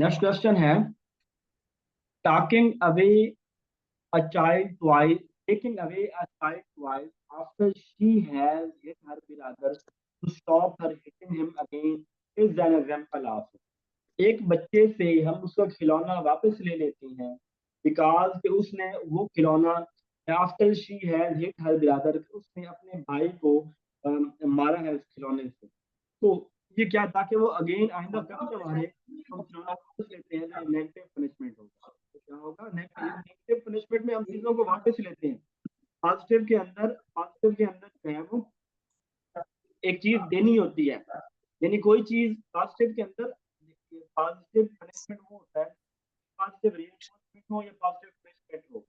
Next question है talking away a child twice, taking away a child twice after she has hit her brother to stop her hitting him again is an example of. एक बच्चे से हम उसका खिलौना वापस ले लेते हैं बिकॉज कि उसने वो खिलौना after she has hit her brother, उसने अपने भाई को मारा है उस खिलौने से। तो ये क्या था कि वो अगेन आइंदा कभी ना मारे, हम खिलौना वापस लेते हैं तो नेगेटिव पनिशमेंट होगा। तो क्या होगा, नेगेटिव पनिशमेंट में हम चीजों को वापस लेते हैं। पॉजिटिव के अंदर जो है वो एक चीज देनी होती है, यानी कोई चीज पॉजिटिव के अंदर पॉजिटिव पनिशमेंट वो होता है, पॉजिटिव रिइंफोर्समेंट हो या पॉजिटिव पनिशमेंट हो,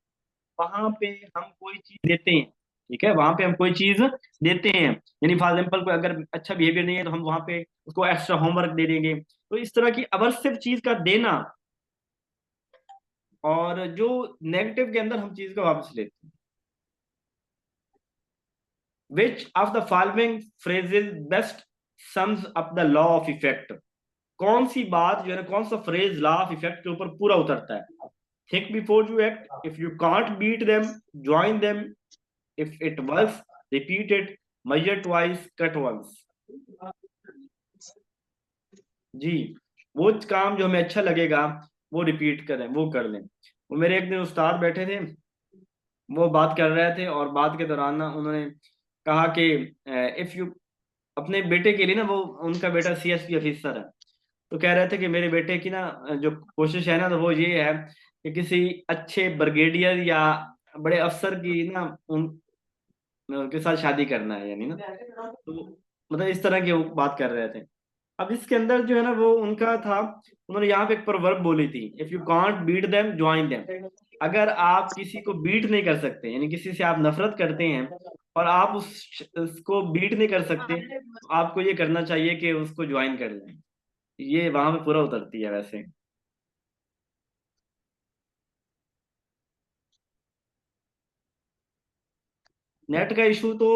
वहां पे हम कोई चीज देते हैं। ठीक है, वहां पे हम कोई चीज देते हैं, यानी फॉर एग्जाम्पल कोई अगर अच्छा बिहेवियर नहीं है तो हम वहां पे उसको एक्स्ट्रा होमवर्क दे देंगे। तो इस तरह की अवर्सिव चीज का देना, और जो नेगेटिव के अंदर हम चीज को वापस लेते हैं। Which of the following phrases best sums up the law of effect. कौन सी बात जो है ना, कौन सा फ्रेज लॉ ऑफ इफेक्ट के ऊपर पूरा उतरता है? Think before you act, if you can't beat them join them, if it works repeat it, measure twice cut once। जी, वो काम जो हमें अच्छा लगेगा वो रिपीट करें, वो कर लें। वो मेरे एक दिन उस्ताद बैठे थे, वो बात कर रहे थे और बात के दौरान ना उन्होंने कहा कि इफ यू, अपने बेटे के लिए ना, वो उनका बेटा सीएसपी ऑफिसर है, तो कह रहे थे कि मेरे बेटे की ना जो कोशिश है ना, तो वो ये है कि किसी अच्छे ब्रिगेडियर या बड़े अफसर की ना उनके साथ शादी करना है, यानी ना, तो मतलब इस तरह की वो बात कर रहे थे। अब इसके अंदर जो है ना वो उनका था, उन्होंने यहाँ पे एक प्रोवर्ब बोली थी, if you can't beat them join them. अगर आप किसी को बीट नहीं कर सकते, यानी किसी से आप नफरत करते हैं और आप उसको बीट नहीं कर सकते, तो आपको ये करना चाहिए कि उसको ज्वाइन कर लें। ये वहां पे पूरा उतरती है वैसे। नेट का इशू तो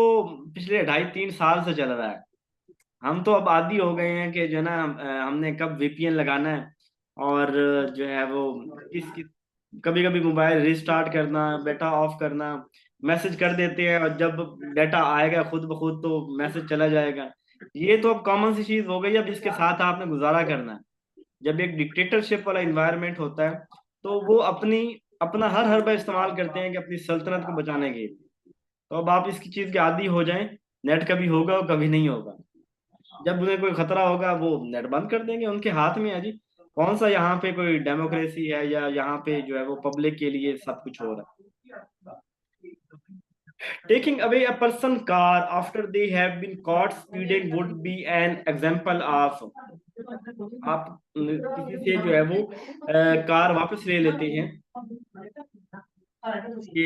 पिछले 2.5-3 साल से चल रहा है। हम तो अब आदी हो गए हैं कि जो है ना हमने कब वीपीएन लगाना है, और जो है वो किस किस, कभी कभी मोबाइल रिस्टार्ट करना, डाटा ऑफ करना, मैसेज कर देते हैं और जब डाटा आएगा खुद ब खुद तो मैसेज चला जाएगा। ये तो अब कॉमन सी चीज हो गई है, अब इसके साथ आपने गुजारा करना है। जब एक डिक्टेटरशिप वाला इन्वायरमेंट होता है तो वो अपनी अपना हर हरबा इस्तेमाल करते हैं कि अपनी सल्तनत को बचाने के लिए। तो अब आप इसकी चीज के आदी हो जाएं, नेट कभी होगा और कभी नहीं होगा। जब उन्हें कोई खतरा होगा वो नेट बंद कर देंगे, उनके हाथ में है जी। कौन सा यहाँ पे कोई डेमोक्रेसी है, या यहाँ पे जो है वो पब्लिक के लिए सब कुछ हो रहा है। Taking away a person car after they have been caught speeding would be an example of. आप किसी से जो है वो कार वापस ले लेते हैं कि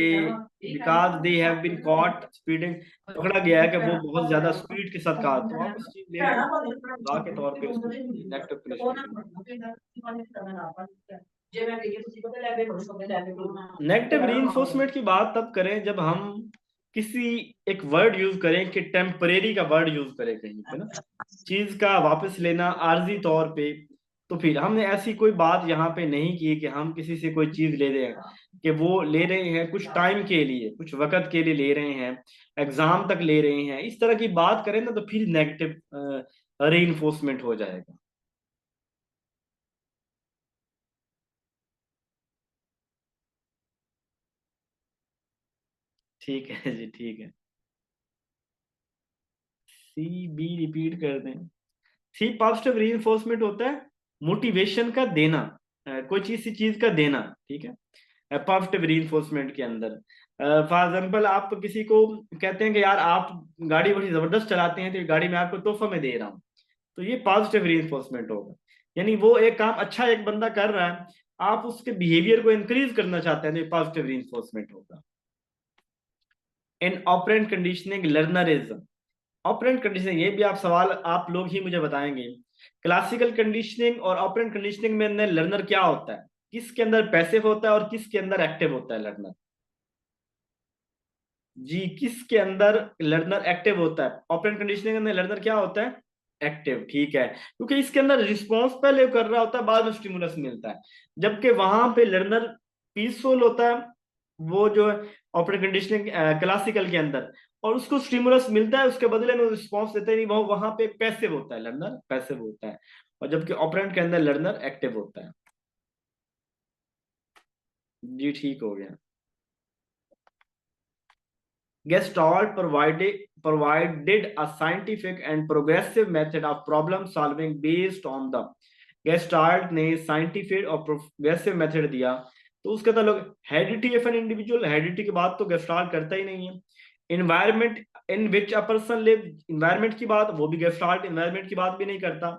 because they have been caught speeding, पकड़ा गया है कि वो बहुत ज्यादा स्पीड के साथ कार, तो आप उस चीज ले लें, सजा के तौर पे उसको नेगेटिव पनिशमेंट। नेगेटिव रीइंफोर्समेंट की बात तब करें जब हम किसी एक वर्ड यूज करें, कि टेम्परेरी का वर्ड यूज करें कहीं पे ना, चीज का वापस लेना आर्जी तौर पे। तो फिर हमने ऐसी कोई बात यहाँ पे नहीं की कि हम किसी से कोई चीज ले रहे हैं, कि वो ले रहे हैं कुछ टाइम के लिए, कुछ वक्त के लिए ले रहे हैं, एग्जाम तक ले रहे हैं, इस तरह की बात करें ना, तो फिर नेगेटिव रीइंफोर्समेंट हो जाएगा। ठीक है जी, ठीक है। सी बी रिपीट कर दें। सी पॉजिटिव रीइंफोर्समेंट होता है मोटिवेशन का देना, कोई चीज सी चीज का देना। ठीक है, पॉजिटिव रीइंफोर्समेंट के अंदर फॉर एग्जाम्पल आप किसी को कहते हैं कि यार आप गाड़ी बड़ी जबरदस्त चलाते हैं, तो ये गाड़ी मैं आपको तोहफा में दे रहा हूँ, तो ये पॉजिटिव रीइंफोर्समेंट होगा। यानी वो एक काम अच्छा एक बंदा कर रहा है, आप उसके बिहेवियर को इंक्रीज करना चाहते हैं, तो ये पॉजिटिव रीइंफोर्समेंट होगा। इन ऑपरेंट कंडीशनिंग लर्नरिज्म, ऑपरेंट कंडीशनिंग, ये भी आप सवाल आप लोग ही मुझे बताएंगे। क्लासिकल कंडीशनिंग और ऑपरेंट कंडीशनिंग में लर्नर क्या होता है, किसके अंदर पैसिव होता है और किसके अंदर एक्टिव होता है लर्नर? जी, किसके अंदर लर्नर एक्टिव होता है? ऑपरेंट कंडीशनिंग में लर्नर क्या होता है? एक्टिव, ठीक है, क्योंकि इसके अंदर रिस्पॉन्स पहले कर रहा होता है, बाद में स्टिमुलस मिलता है। जबकि वहां पे लर्नर पीसफुल होता है, वो जो है ऑपरेट कंडीशनिंग क्लासिकल के अंदर, और उसको स्टिमुलस मिलता है, उसके बदले में रिस्पॉन्स देता ही नहीं, वो वहां पे पैसिव होता है, लर्नर पैसिव होता है, और जबकि ऑपरेंट के अंदर लर्नर एक्टिव होता है। जी ठीक हो गया। Gestalt provided a scientific and progressive method of problem solving based on the Gestalt ने साइंटिफिक और प्रोग्रेसिव मेथड दिया। तो उसके ताल्लुक heredity of an individual, heredity की बात तो गेस्टाल्ट करता ही नहीं है। Environment in which a person live, environment की बात वो भी गेस्टाल्ट इन्वायरमेंट की बात भी नहीं करता।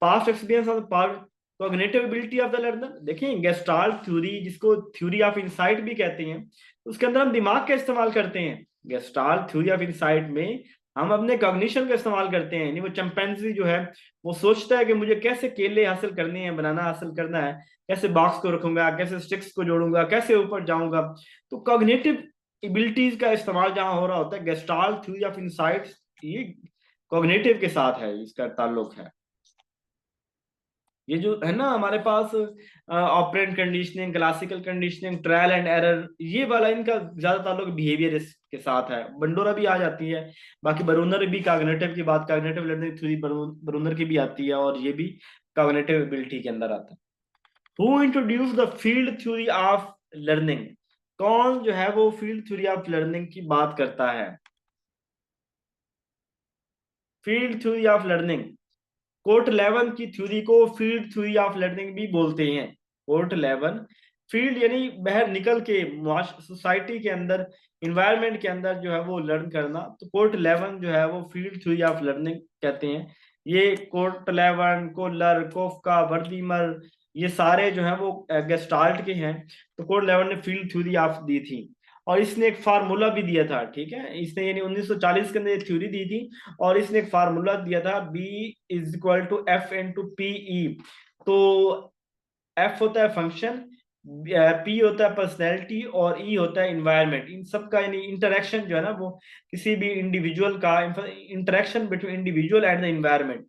Past experience of past cognitive ability of the learner, देखिए गेस्टाल्ट थ्योरी जिसको थ्योरी ऑफ इंसाइट भी कहते हैं, उसके अंदर हम दिमाग का इस्तेमाल करते हैं। गेस्टाल्ट थ्योरी ऑफ इंसाइट में हम अपने कॉग्निशन का इस्तेमाल करते हैं। नहीं, वो चिंपैंजी जो है वो सोचता है कि मुझे कैसे केले हासिल करने हैं, बनाना हासिल करना है, कैसे बॉक्स को रखूंगा, कैसे स्टिक्स को जोड़ूंगा, कैसे ऊपर जाऊंगा। तो कॉग्निटिव एबिलिटीज का इस्तेमाल जहां हो रहा होता है गेस्टाल्ट थ्योरी ऑफ इंसाइट, ये कॉग्निटिव के साथ है, इसका ताल्लुक है। ये जो है ना हमारे पास operant conditioning, classical conditioning, trial and error, ये वाला इनका ज्यादा ताल्लुक बिहेवियर के साथ है। बंडोरा भी आ जाती है, बाकी बरूनर भी कॉग्निटिव की बात, कॉग्निटिव लर्निंग थ्योरी बरूनर की भी आती है, और ये भी कॉग्निटिव एबिलिटी के अंदर आता है। Who introduce the field theory of learning, कौन जो है वो फील्ड थ्योरी ऑफ लर्निंग की बात करता है? Field theory of learning, Kurt Lewin की थ्योरी को फील्ड थ्योरी ऑफ लर्निंग भी बोलते हैं। कोर्ट लेवन, फील्ड यानी बाहर निकल के सोसाइटी के अंदर, इन्वायरमेंट के अंदर जो है वो लर्न करना, तो कोर्ट लेवन जो है वो फील्ड थ्योरी ऑफ लर्निंग कहते हैं। ये कोर्ट लेवन, कोलर, कोफका, वर्दीमर, ये सारे जो है वो गेस्टाल्ट के हैं। तो कोर्ट लेवन ने फील्ड थ्योरी ऑफ दी थी, और इसने एक फार्मूला भी दिया था, ठीक है, इसने यानी 1940 के अंदर एक थ्योरी दी थी, और इसने एक फार्मूला दिया था, B is equal to F into P E. तो एफ होता है फंक्शन, पी होता है पर्सनैलिटी, और ई होता है इन्वायरमेंट। इन सब का यानी इंटरेक्शन जो है ना वो किसी भी इंडिविजुअल का interaction between individual and the environment.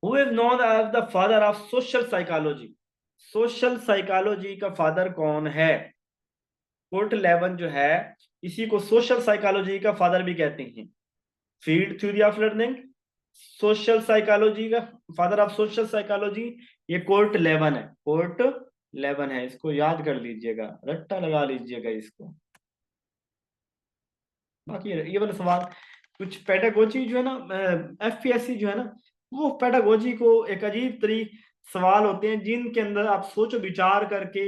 Who is known as the father of social psychology, social psychology का फादर कौन है? कोर्ट लेवन जो है इसी को सोशल साइकोलॉजी का फादर भी कहते हैं। Field theory of learning, social psychology का फादर ऑफ सोशल साइकोलॉजी, ये कोर्ट लेवन है, कोर्ट लेवन है, इसको याद कर लीजिएगा, रट्टा लगा लीजिएगा इसको। बाकी ये वाला सवाल, कुछ पेडागोजी जो है ना, एफपीएससी जो है ना, वो पेडागोजी को एक अजीब तरीके सवाल होते हैं जिनके अंदर आप सोचो विचार करके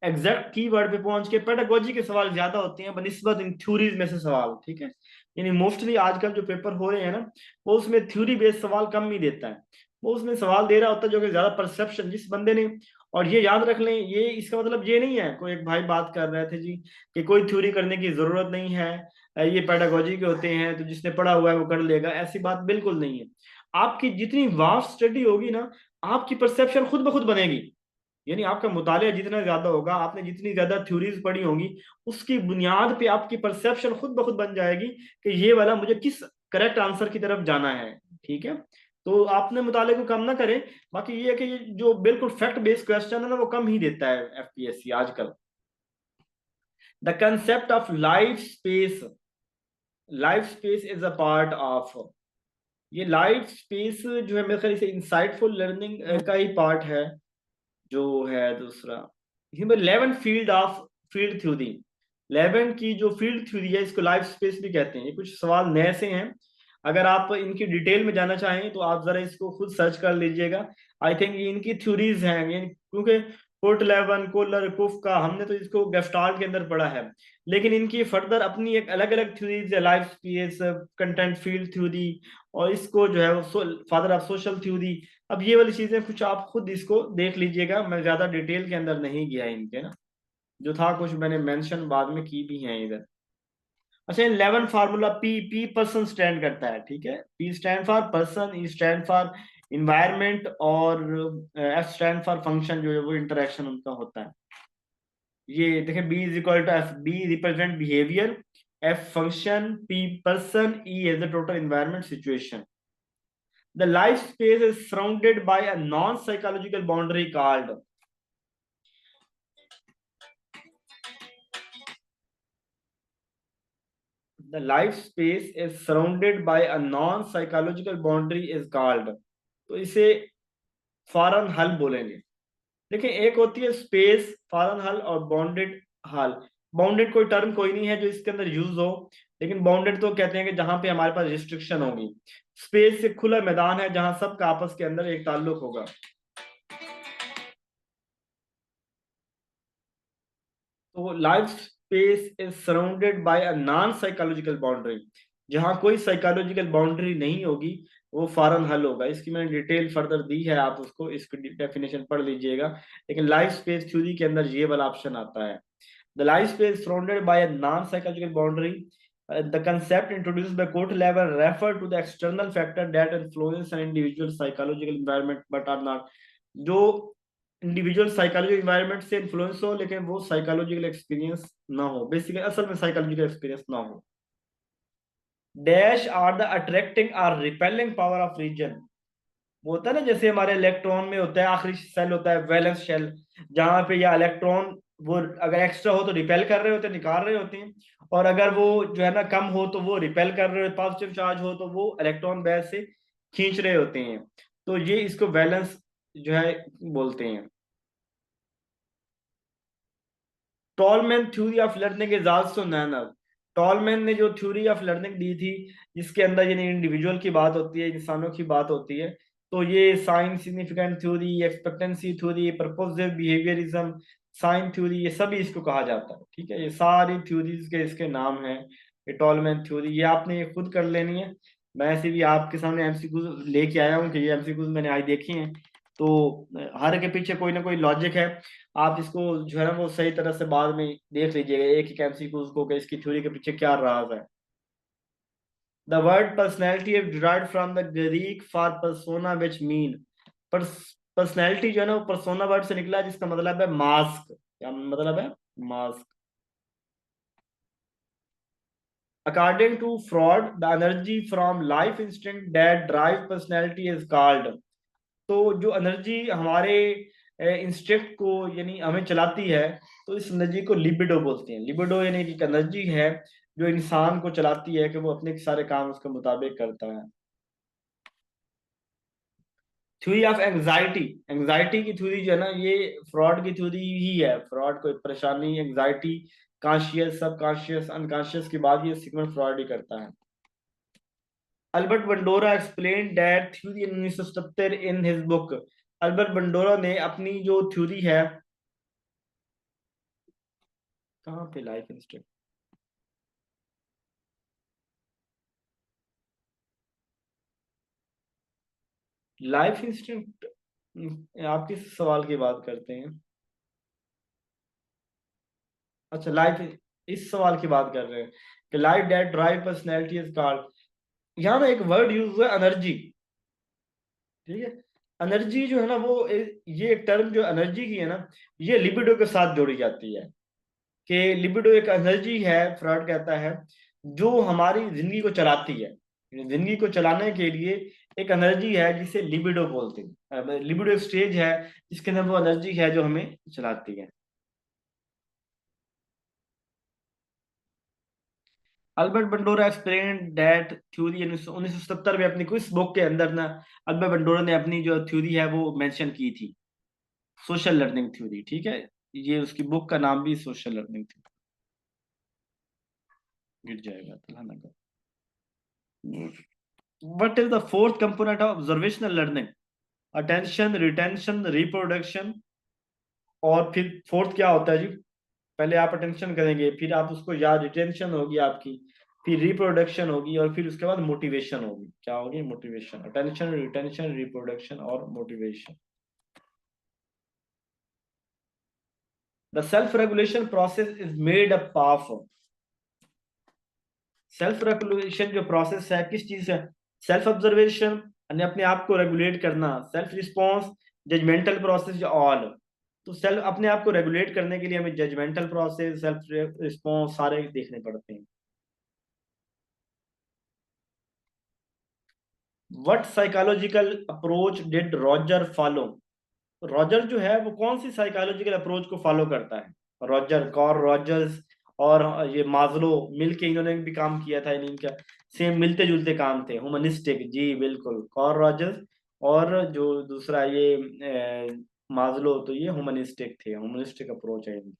एग्जैक्ट कीवर्ड पे पहुंच के, पेडागोजी के सवाल ज्यादा होते हैं बनिस्बत इन थ्योरीज में से सवाल, ठीक है। यानी मोस्टली आजकल जो पेपर हो रहे हैं ना, वो उसमें थ्योरी बेस्ड सवाल कम ही देता है, वो उसमें सवाल दे रहा होता है जो कि ज्यादा परसेप्शन जिस बंदे ने। और ये याद रख लें, ये इसका मतलब ये नहीं है, कोई एक भाई बात कर रहे थे जी कि कोई थ्योरी करने की जरूरत नहीं है, ये पेडागोजी के होते हैं तो जिसने पढ़ा हुआ है वो कर लेगा, ऐसी बात बिल्कुल नहीं है। आपकी जितनी वास्ट स्टडी होगी ना, आपकी परसेप्शन खुद ब खुद बनेगी। यानी आपका मुतालिया जितना ज्यादा होगा, आपने जितनी ज्यादा थ्योरीज पढ़ी होंगी, उसकी बुनियाद पे आपकी परसेप्शन खुद ब खुद बन जाएगी कि ये वाला मुझे किस करेक्ट आंसर की तरफ जाना है, ठीक है। तो आपने मुताले को कम ना करें। बाकी ये है कि ये जो बिल्कुल फैक्ट बेस्ड क्वेश्चन है ना, वो कम ही देता है एफपीएससी आजकल। The concept of life space, life space is a part of, ये लाइफ स्पेस जो है मेरे ख्याल से इंसाइटफुल लर्निंग का ही पार्ट है। जो है दूसरा, human 11 field of field theory, 11 की जो फील्ड थ्योरी है इसको लाइफ स्पेस भी कहते हैं। ये कुछ सवाल नए से हैं, अगर आप इनकी डिटेल में जाना चाहें तो आप जरा इसको खुद सर्च कर लीजिएगा। आई थिंक इनकी थ्योरीज हैं, यानी क्योंकि कोर्ट 11, कोलर, कुफ का हमने तो इसको गेस्टाल्ट के अंदर पढ़ा है, लेकिन इनकी फर्दर अपनी एक अलग अलग थ्योरीज है, life space, content field theory, और इसको जो है वो फादर ऑफ सोशल थ्योरी। अब ये वाली चीजें कुछ आप खुद इसको देख लीजिएगा, मैं ज्यादा डिटेल के अंदर नहीं गया इनके ना, जो था कुछ मैंने मेंशन बाद में की भी हैं इधर। अच्छा, 11 formula, P, P person stand करता है, ठीक है, P stand for person, E stand for environment, और एफ स्टैंड फॉर फंक्शन, जो है वो इंटरेक्शन उनका होता है। ये देखें, B is equal to F, B represent behaviour, F function, P person, E as the total environment situation. The life space is surrounded by a non-psychological boundary called. The life space is surrounded by a non-psychological boundary is called. तो इसे फॉरन हल बोलेंगे। देखिए, एक होती है space फॉरन हल और बाउंडेड हल। बाउंडेड कोई टर्म कोई नहीं है जो इसके अंदर यूज हो, लेकिन बाउंडेड तो कहते हैं कि जहां पे हमारे पास रिस्ट्रिक्शन होगी। स्पेस एक खुला मैदान है जहां सबका आपस के अंदर एक ताल्लुक होगा। तो life space is surrounded by a non psychological boundary. जहां कोई साइकोलॉजिकल बाउंड्री नहीं होगी वो फॉरन हल होगा। इसकी मैंने डिटेल फर्दर दी है, आप उसको इसकी डेफिनेशन पढ़ लीजिएगा। लेकिन लाइफ स्पेस थ्योरी के अंदर ये वाला ऑप्शन आता है। The life space surrounded by a non psychological boundary, the concept introduced by Kurt Lewin refer to the external factor that influence an individual psychological environment but are not. जो individual psychological environment से influence हो लेकिन वो psychological experience ना हो, basically असल में psychological experience ना हो। Dash are the attracting or repelling power of region. वो होता है ना, जैसे हमारे इलेक्ट्रॉन में होता है आखिरी सेल होता है वैलेंस शेल, जहां पे या इलेक्ट्रॉन वो अगर एक्स्ट्रा हो तो रिपेल कर रहे होते हैं, निकाल रहे होते हैं, और अगर वो जो है ना कम हो तो वो रिपेल कर रहे हो, पॉजिटिव चार्ज हो तो वो इलेक्ट्रॉन बैर से खींच रहे होते हैं। तो ये इसको वैलेंस जो है बोलते हैं। Tolman theory of learning is also known as. Tolman ने जो थ्योरी ऑफ लर्निंग दी थी, जिसके अंदर यानी इंडिविजुअल की बात होती है, इंसानों की बात होती है, तो ये sign significant theory, expectancy theory, purposive behaviourism, sign theory, ये सभी इसको कहा जाता है। ठीक है, ये सारी थ्योरीज के इसके नाम हैं। ये टॉलमैन थ्योरी ये आपने ये खुद कर लेनी है। मैं ऐसे भी आपके सामने एमसीक्यूज लेके आया हूँ कि ये एमसीक्यूज मैंने आज देखे हैं। तो हर के पीछे कोई ना कोई लॉजिक है। आप इसको जो है ना वो सही तरह से बाद में देख लीजिएगा एक एक एमसीक्यूज को कि इसकी थ्योरी के पीछे क्या राज है। The word personality is derived from the Greek for persona which mean. Personality जो है ना वो पर्सोना वर्ड से निकला है जिसका मतलब है मास्क। क्या मतलब है? Mask. According to Freud the energy from life instinct that drive personality is called. तो जो एनर्जी हमारे इंस्टिंक्ट को यानी हमें चलाती है, तो इस एनर्जी को लिबिडो बोलते हैं। लिबिडो यानी कि एक एनर्जी है जो इंसान को चलाती है कि वो अपने सारे काम उसके मुताबिक करता है। Theory of anxiety. एंजाइटी की थ्योरी जो है ना ये फ्रॉड की थ्योरी ही है। फ्रॉड को परेशानी anxiety, conscious, subconscious, unconscious की बात ये सिगमंड फ्रॉड ही करता है। Albert Bandura explain that theory in 1977 in his book. Albert Bandura ने अपनी जो थ्योरी है, कहाँ पे लाइफ इंस्टेंट, लाइफ इंस्टेंट, आप किस सवाल की बात करते हैं? अच्छा, लाइफ, इस सवाल की बात कर रहे हैं कि life that drive personality is called. यहाँ में एक वर्ड यूज हुआ एनर्जी। ठीक है, एनर्जी जो है ना वो ये एक टर्म जो एनर्जी की है ना, ये लिबिडो के साथ जोड़ी जाती है। कि लिबिडो एक एनर्जी है, फ्रॉड कहता है, जो हमारी जिंदगी को चलाती है। जिंदगी को चलाने के लिए एक एनर्जी है जिसे लिबिडो बोलते हैं। लिबिडो एक स्टेज है जिसके अंदर वो एनर्जी है जो हमें चलाती है। Albert Bandura explain that theory 1977 में अपनी क्विज बुक के अंदर ना अल्बर्ट बंडोरा ने अपनी जो थ्योरी है वो मेंशन की थी, सोशल लर्निंग थ्योरी। ठीक है, ये उसकी बुक का नाम भी सोशल लर्निंग थ्योरी। गिर जाएगा फलाना का। What is the fourth component of observational learning? Attention, retention, reproduction, और फिर फोर्थ क्या होता है जी? पहले आप अटेंशन करेंगे, फिर आप उसको याद, रिटेंशन होगी आपकी, फिर रिप्रोडक्शन होगी, और फिर उसके बाद मोटिवेशन होगी। क्या होगी? मोटिवेशन। अटेंशन, रिटेंशन, रिप्रोडक्शन और motivation. The self regulation process is made up of. Self regulation जो प्रोसेस है किस चीज है? सेल्फ ऑब्जर्वेशन यानी अपने आप को रेगुलेट करना, self response, judgemental process, all. तो सेल्फ अपने आप को रेगुलेट करने के लिए हमें जजमेंटल प्रोसेस, सेल्फ रिस्पॉन्स सारे देखने पड़ते हैं। What psychological approach did Roger follow? Roger जो है वो कौन सी साइकोलॉजिकल अप्रोच को फॉलो करता है? रॉजर, कॉर्ल रॉजर्स और ये मास्लो मिलके इन्होंने भी काम किया था, इनका सेम मिलते जुलते काम थे, ह्यूमनिस्टिक। जी बिल्कुल, कॉर्ल रॉजर्स और जो दूसरा ये मास्लो, तो ये ह्यूमनिस्टिक थे, ह्यूमनिस्टिक अप्रोच है इनकी।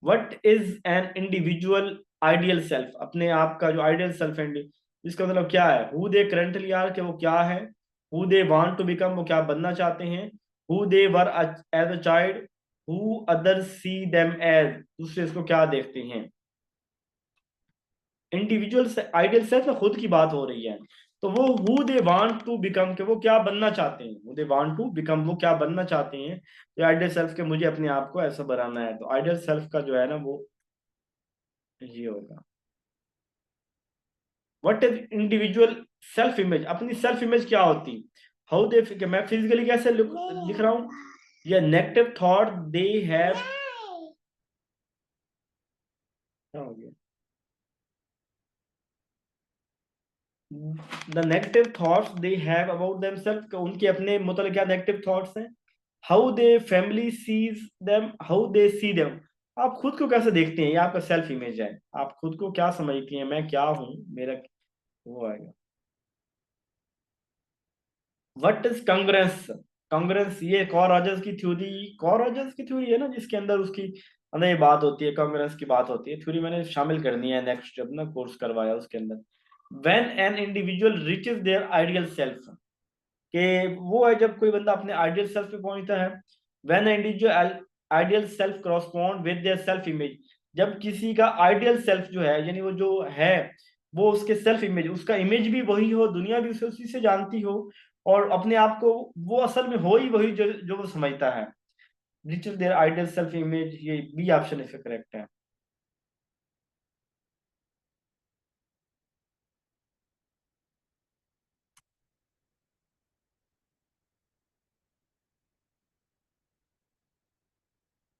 What is an individual ideal self? अपने आप का जो आइडियल सेल्फ है, इसका मतलब क्या है? हु दे करंटली आर, के वो क्या है? Who they want to become, वो क्या बनना चाहते हैं? Who they were as a child, who other see them as, दूसरे इसको क्या देखते हैं? इंडिविजुअल से आइडियल सेल्फ में खुद की बात हो रही है, तो वो who they want to become, के वो क्या बनना चाहते हैं? Who they want to become, वो क्या बनना चाहते हैं? तो आइडियल सेल्फ के मुझे अपने आप को ऐसा बनाना है, तो आइडियल सेल्फ का जो है ना वो ये होगा। What is individual self image? अपनी सेल्फ इमेज क्या होती? हाउ दे, मैं फिजिकली कैसे लिख रहा हूँ? ये नेगेटिव थॉट दे हैव, क्या हो गया? The negative thoughts they have about themselves, उनके अपने मतलब क्या नेगेटिव थॉट्स हैं? How they family sees them, how they see them, आप खुद को कैसे देखते हैं? ये आपका सेल्फ इमेज है, आप खुद को क्या समझती हैं, मैं क्या हूँ, मेरा वो आएगा। What is Congress? कांग्रेस ये कॉर रॉजर्स की थ्योरी, कॉर रॉजर्स की थ्योरी है ना, जिसके अंदर उसकी अंदर ये बात होती है, कांग्रेस की बात होती है, थ्योरी मैंने शामिल करनी है नेक्स्ट जब ना कोर्स करवाया उसके अंदर। When an individual reaches their ideal self, कि वो है जब कोई बंदा अपने आइडियल सेल्फ पे पहुंचता है। When individual ideal self correspond with their self image, जब किसी का आइडियल सेल्फ जो है, यानी वो जो है वो उसके सेल्फ इमेज, उसका इमेज भी वही हो, दुनिया भी उसे उसी से जानती हो, और अपने आप को वो असल में हो ही वही जो वो समझता है। Reaches their ideal self image, ये बी ऑप्शन इसका करेक्ट है।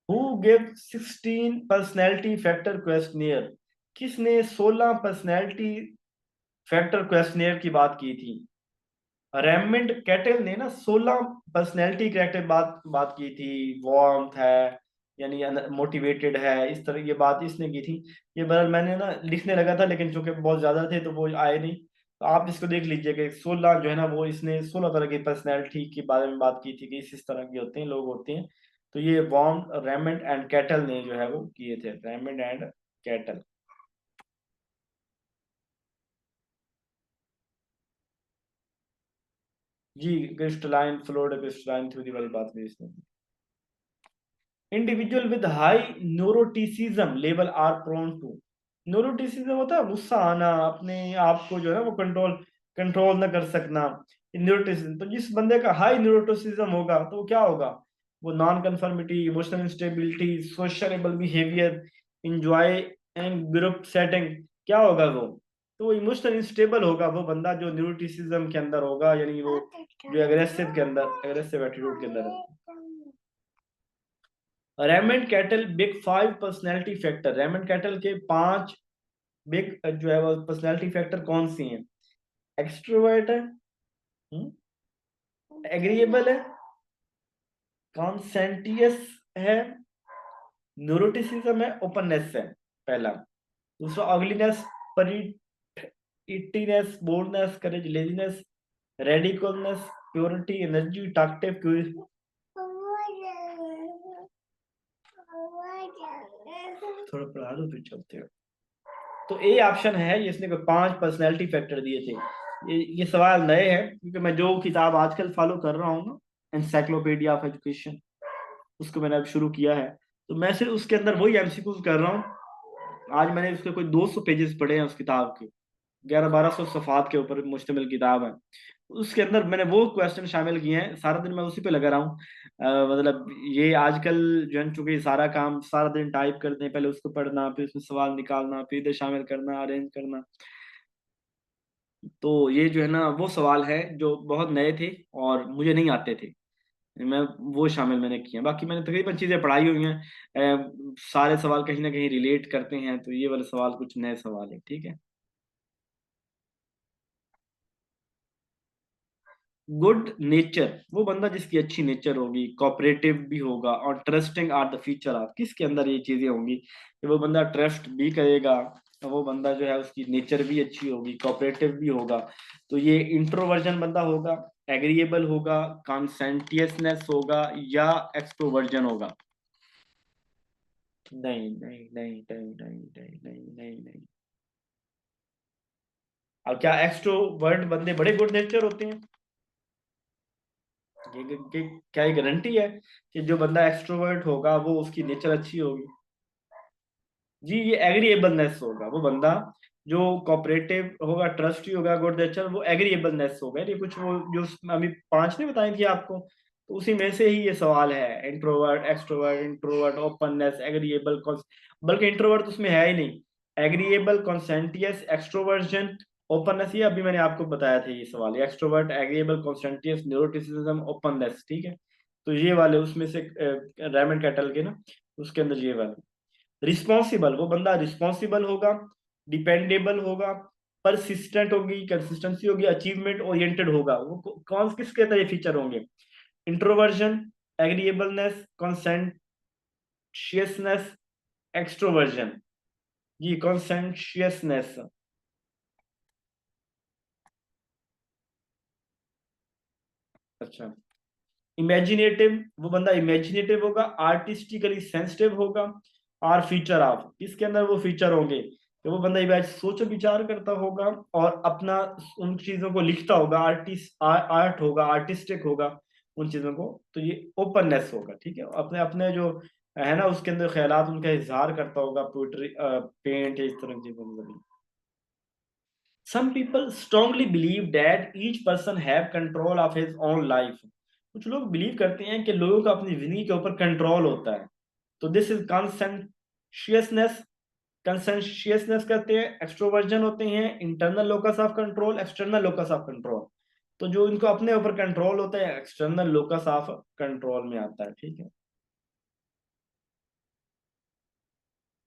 Who give 16 personality factor questionnaire? किसने 16 पर्सनैलिटी फैक्टर क्वेश्चनियर की बात की थी? रेमंड कैटल ने ना 16 पर्सनैलिटी करेक्टर बात बात की थी। वार्मथ है, यानी मोटिवेटेड है, इस तरह की बात इसने की थी। ये बदल मैंने ना लिखने लगा था, लेकिन चूंकि बहुत ज्यादा थे तो वो आए नहीं, तो आप इसको देख लीजिए कि 16 जो है ना वो इसने 16 तरह की पर्सनैलिटी के बारे में बात की थी, कि इस तरह के होते हैं लोग होते हैं। तो ये वार्म, रेमंड एंड कैटल ने जो है वो किए थे, रेमंड एंड कैटल। जी, क्रिस्टलाइन फ्लोड क्रिस्टलाइन थ्योरी वाली बात भी इसने। Individual with high neuroticism level are prone to, neuroticism होता है गुस्सा आना, अपने आप को जो है ना वो कंट्रोल कंट्रोल ना कर सकना, न्यूरोटिसिज्म। तो जिस बंदे का हाई न्यूरोटिसिज्म होगा तो वो क्या होगा? वो non conformity, emotional instability, sociable behaviour, enjoy and group setting, क्या होगा वो? तो वो इमोशनल इंस्टेबल होगा वो बंदा जो न्यूरोटिसिज्म के अंदर होगा, यानी वो जो एग्रेसिव के अंदर, एग्रेसिव एटीट्यूड के अंदर है। Raymond cattle big five personality factor, Raymond cattle के 5 बिग जो है वो पर्सनैलिटी फैक्टर कौन सी हैं? एक्सट्रोवर्ट है, एग्रीएबल है, कॉन्सेंटियस है, न्यूरोटिसिज्म है, ओपननेस है, पहला। दूसरा अगलीनेस, परिटिनेस, बोल्डनेस, करेज, लेजीनेस, रेडिकलनेस, प्योरिटी, एनर्जी, टॉकटिव, थोड़ा पढ़ा दो फिर चलते हैं। तो ए ऑप्शन है, ये इसने को 5 पर्सनैलिटी फैक्टर दिए थे। ये सवाल नए हैं, क्योंकि मैं जो किताब आजकल फॉलो कर रहा हूँ ना, एनसाइक्लोपीडिया ऑफ एजुकेशन, उसको मैंने अब शुरू किया है। तो मैं सिर्फ उसके अंदर वही एमसीक्यूज कर रहा हूँ। आज मैंने उसके कोई 200 पेजेस पढ़े हैं उस किताब के, 1100-1200 सफ़ात के ऊपर मुश्तमिल किताब है। उसके अंदर मैंने वो क्वेश्चन शामिल किए हैं, सारा दिन मैं उसी पे लगा रहा हूँ। मतलब ये आजकल जो है, चूंकि सारा काम सारा दिन टाइप करते हैं, पहले उसको पढ़ना, फिर उसमें सवाल निकालना, फिर इधर शामिल करना, अरेंज करना। तो ये जो है ना वो सवाल है जो बहुत नए थे और मुझे नहीं आते थे, मैं वो शामिल मैंने किए हैं। बाकी मैंने तकरीबन चीजें पढ़ाई हुई हैं। सारे सवाल कहीं ना कहीं रिलेट करते हैं, तो ये वाले सवाल कुछ नए सवाल है, ठीक है। गुड नेचर, वो बंदा जिसकी अच्छी नेचर होगी, कोऑपरेटिव भी होगा, और trusting are the feature of, किसके अंदर ये चीजें होंगी कि वो बंदा ट्रस्ट भी करेगा, वो बंदा जो है उसकी नेचर भी अच्छी होगी, कोऑपरेटिव भी होगा। तो ये इंट्रोवर्जन बंदा होगा, एग्रीएबल होगा, कॉन्सेंटियसनेस होगा, या एक्सट्रोवर्जन होगा? नहीं नहीं नहीं नहीं नहीं नहीं नहीं नहीं नहीं। अब क्या एक्सट्रोवर्ट बंदे बड़े गुड नेचर होते हैं? क्या ये गारंटी है कि जो बंदा एक्सट्रोवर्ट होगा वो उसकी नेचर अच्छी होगी? जी, ये एग्रीएबलनेस होगा, वो बंदा जो कोऑपरेटिव होगा, ट्रस्टी होगा, गुड नेचर, वो एग्रीएबलनेस होगा। ये कुछ वो जो अभी पांच नहीं बताई थी आपको, तो उसी में से ही ये सवाल है। Introvert, extrovert, introvert, openness, agreeable, बल्कि इंट्रोवर्ट तो उसमें है ही नहीं। एग्रीएबल, कॉन्सेंटियस, एक्सट्रोवर्जन, ओपननेस, ये अभी मैंने आपको बताया था ये सवाल। एक्सट्रोवर्ट, एग्रीएबल, कॉन्सेंटियस, न्यूरोटिसिज्म, ओपननेस, ठीक है। तो ये वाले उसमें से रेमंड कैटल के ना, उसके अंदर ये वाले। रिस्पॉन्सिबल, वो बंदा रिस्पॉन्सिबल होगा, डिपेंडेबल होगा, परसिस्टेंट होगी, कंसिस्टेंसी होगी, अचीवमेंट ओरिएंटेड होगा। वो कौन किसके अंदर ये फीचर होंगे? Introversion, agreeableness, conscientiousness, extroversion. ये कॉन्सेंशियसनेस। अच्छा। इमेजिनेटिव, वो बंदा इमेजिनेटिव होगा, आर्टिस्टिकली सेंसिटिव होगा, और फीचर ऑफ, इसके अंदर वो फीचर होंगे कि वो बंदा सोच विचार करता होगा और अपना उन चीजों को लिखता होगा, आर्ट होगा, आर्टिस्टिक होगा उन चीजों को। तो ये ओपननेस होगा, ठीक है। अपने अपने जो है ना उसके अंदर ख्यालात उनका इजहार करता होगा, पोइट्री, पेंट, इस तरह की चीजों में। Some people strongly believe that each person have control of his own life. कुछ लोग बिलीव करते हैं कि लोगों का अपनी जिंदगी के ऊपर कंट्रोल होता है। तो दिस इज कंसेंशियसनेस। कंसेंशियसनेस कहते हैं। एक्सट्रोवर्जन होते हैं internal locus of control, external locus of control. तो जो इनको अपने ऊपर कंट्रोल होता है एक्सटर्नल लोकस ऑफ कंट्रोल में आता है, ठीक है।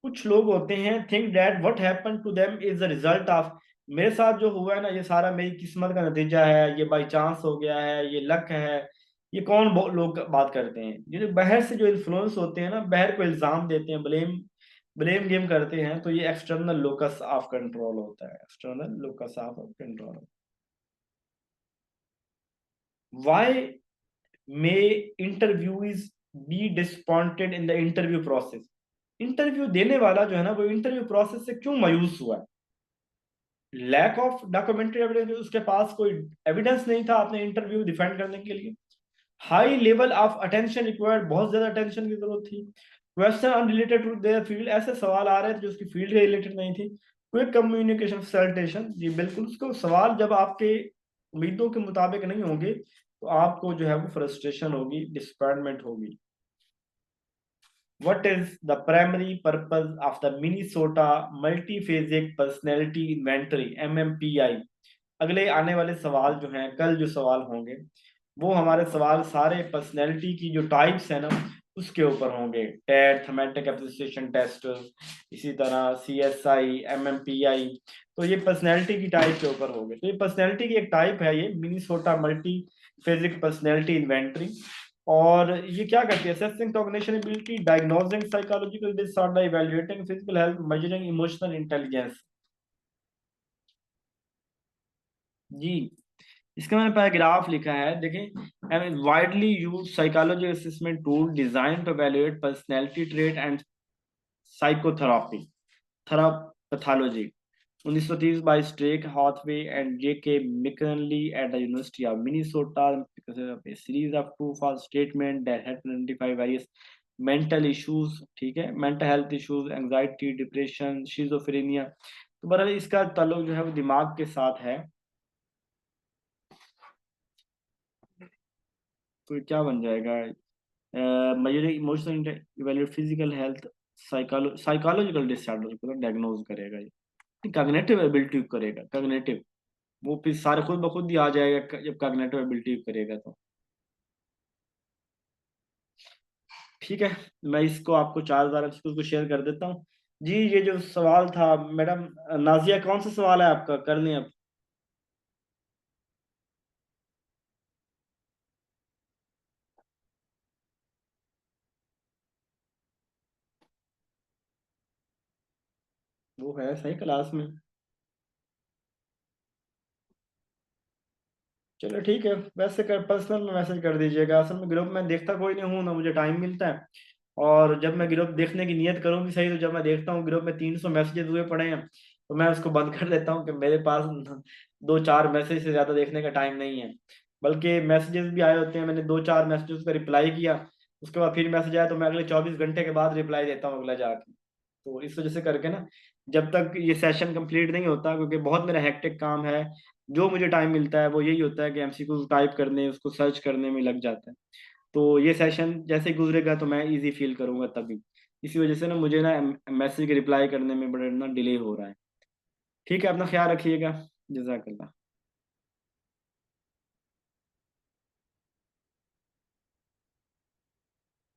कुछ लोग होते हैं think that what happen to them is the result of, मेरे साथ जो हुआ है ना ये सारा मेरी किस्मत का नतीजा है, ये बाई चांस हो गया है, ये लक है। ये कौन लोग बात करते हैं? ये जो बाहर से जो इन्फ्लुएंस होते हैं ना, बाहर को इल्जाम देते हैं, ब्लेम ब्लेम गेम करते हैं, तो ये एक्सटर्नल लोकस ऑफ कंट्रोल होता है, external locus of control. Why may interviews be disappointed in the interview process? Interview देने वाला जो है ना वो इंटरव्यू प्रोसेस से क्यों मायूस हुआ है? लैक ऑफ डॉक्यूमेंट्री एविडेंस, उसके पास कोई एविडेंस नहीं था अपने इंटरव्यू डिफेंड करने के लिए। High level of attention required, बहुत ज्यादा अटेंशन की जरूरत थी। Question unrelated to their field, ऐसे सवाल आ रहे थे जो उसकी फील्ड के रिलेटेड नहीं थी। क्विक कम्युनिकेशन फैसिलिटेशन, जी बिल्कुल। उसको सवाल जब आपके उम्मीदों के मुताबिक नहीं होंगे तो आपको जो है वो फ्रस्ट्रेशन होगी, डिसअपॉइंटमेंट होगी। What is the primary purpose of the Minnesota Multiphasic Personality Inventory MMPI? अगले आने वाले सवाल जो हैं, कल जो सवाल होंगे वो हमारे सवाल सारे पर्सनैलिटी की जो टाइप्स है ना उसके ऊपर होंगे। टेट, थमेटिक एप्रिसिएशन टेस्ट, इसी तरह CSI, MMPI। तो ये पर्सनैलिटी की टाइप के ऊपर होंगे। तो ये पर्सनैलिटी की एक टाइप है, ये Minnesota multi phasic personality inventory. और ये क्या करती है? Assessing cognition ability, diagnosing psychological disorder, evaluating physical health, measuring emotional intelligence. जी, इसका मैंने पैराग्राफ लिखा है, देखें। Widely use psychology assessment tool design to evaluate personality trait and psychotherapy, pathology. 1930 by Drake Hathaway and J.K. McKinley at the University of Minnesota, because of a series of true false statements that had identify various mental issues, ठीक है, mental health issues, anxiety, depression, schizophrenia। तो बहरहाल इसका ताल्लुक जो है वो दिमाग के साथ है। तो क्या बन जाएगा? Measuring emotional, evaluate physical health, psychological disorder को डायग्नोज करेगा। ये कॉग्निटिव एबिलिटी करेगा, कॉग्निटिव। वो फिर सारे खुद ब खुद ही आ जाएगा जब कॉग्निटिव एबिलिटी करेगा तो। ठीक है, मैं इसको आपको 4,000 को शेयर कर देता हूँ। जी, ये जो सवाल था मैडम नाजिया, कौन सा सवाल है आपका? कर लें अब। वो है सही क्लास में। चलो ठीक है, वैसे कर पर्सनल में मैसेज कर दीजिएगा, असल में ग्रुप में देखता कोई नहीं हूँ ना, मुझे टाइम मिलता है। और जब मैं ग्रुप देखने की नियत करूँ भी सही, तो जब मैं देखता हूँ ग्रुप में 300 मैसेजेस हुए पड़े हैं, तो मैं उसको बंद कर देता हूँ कि मेरे पास दो चार मैसेज से ज़्यादा देखने का टाइम नहीं है। बल्कि मैसेजेस भी आए होते हैं, मैंने दो चार मैसेजेस का रिप्लाई किया, उसके बाद फिर मैसेज आया तो मैं अगले 24 घंटे के बाद रिप्लाई देता हूँ अगला जाके। तो इस वजह से करके ना, जब तक ये सेशन कंप्लीट नहीं होता, क्योंकि बहुत मेरा हेक्टिक काम है, जो मुझे टाइम मिलता है वो यही होता है कि एमसीक्यू टाइप करने, उसको सर्च करने में लग जाता है। तो ये सेशन जैसे ही गुजरेगा तो मैं इजी फील करूंगा तभी। इसी वजह से ना मुझे ना मैसेज के रिप्लाई करने में बड़ा ना डिले हो रहा है। ठीक है, अपना ख्याल रखिएगा। जजाकल्ला।